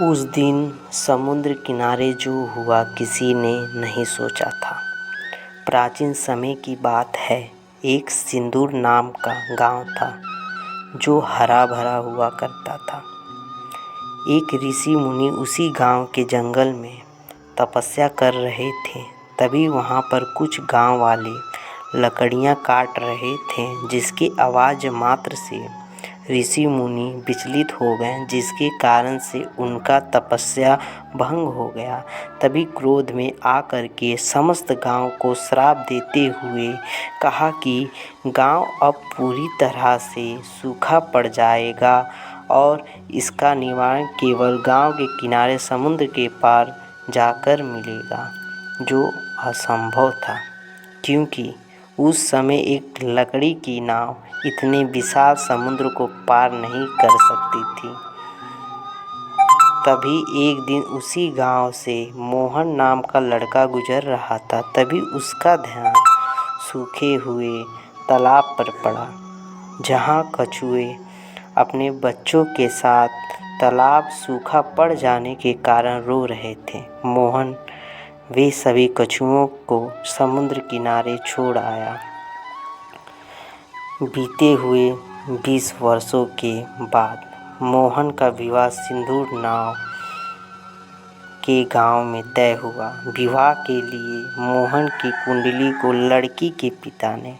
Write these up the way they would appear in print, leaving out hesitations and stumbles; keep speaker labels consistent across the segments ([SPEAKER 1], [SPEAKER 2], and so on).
[SPEAKER 1] उस दिन समुद्र किनारे जो हुआ किसी ने नहीं सोचा था। प्राचीन समय की बात है। एक सिंदूर नाम का गांव था जो हरा भरा हुआ करता था। एक ऋषि मुनि उसी गांव के जंगल में तपस्या कर रहे थे। तभी वहां पर कुछ गांव वाले लकड़ियां काट रहे थे, जिसकी आवाज़ मात्र से ऋषि मुनि विचलित हो गए, जिसके कारण से उनका तपस्या भंग हो गया। तभी क्रोध में आकर के समस्त गांव को श्राप देते हुए कहा कि गांव अब पूरी तरह से सूखा पड़ जाएगा और इसका निवारण केवल गांव के किनारे समुद्र के पार जाकर मिलेगा, जो असंभव था, क्योंकि उस समय एक लकड़ी की नाव इतने विशाल समुद्र को पार नहीं कर सकती थी। तभी एक दिन उसी गांव से मोहन नाम का लड़का गुजर रहा था। तभी उसका ध्यान सूखे हुए तालाब पर पड़ा, जहां कछुए अपने बच्चों के साथ तालाब सूखा पड़ जाने के कारण रो रहे थे। मोहन वे सभी कछुओं को समुद्र किनारे छोड़ आया। बीते हुए 20 वर्षों के बाद मोहन का विवाह सिंदूर नाव के गांव में तय हुआ। विवाह के लिए मोहन की कुंडली को लड़की के पिता ने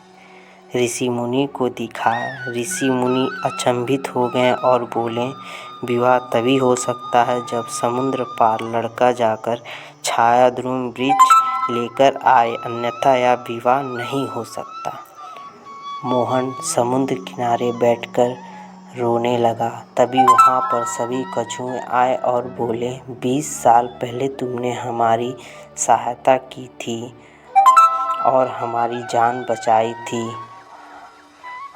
[SPEAKER 1] ऋषि मुनि को दिखाया। ऋषि मुनि अचंभित हो गए और बोले, विवाह तभी हो सकता है जब समुद्र पार लड़का जाकर छायाद्रुम वृक्ष लेकर आए, अन्यथा यह विवाह नहीं हो सकता। मोहन समुद्र किनारे बैठकर रोने लगा। तभी वहाँ पर सभी कछुए आए और बोले, 20 साल पहले तुमने हमारी सहायता की थी और हमारी जान बचाई थी।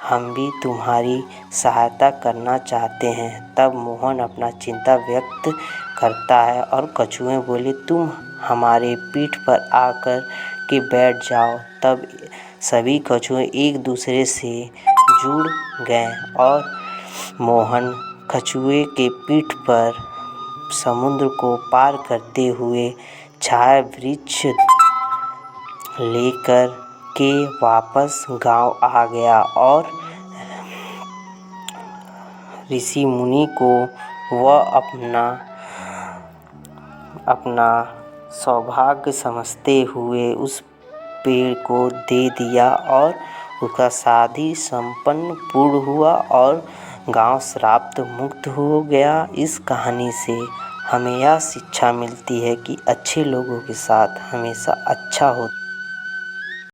[SPEAKER 1] हम भी तुम्हारी सहायता करना चाहते हैं। तब मोहन अपना चिंता व्यक्त करता है और कछुए बोले, तुम हमारे पीठ पर आकर के बैठ जाओ। तब सभी कछुए एक दूसरे से जुड़ गए और मोहन कछुए के पीठ पर समुद्र को पार करते हुए छाया वृक्ष लेकर के वापस गांव आ गया और ऋषि मुनि को वह अपना सौभाग्य समझते हुए उस पेड़ को दे दिया और उसका शादी संपन्न पूर्ण हुआ और गांव श्राप मुक्त हो गया। इस कहानी से हमें यह शिक्षा मिलती है कि अच्छे लोगों के साथ हमेशा अच्छा होता है।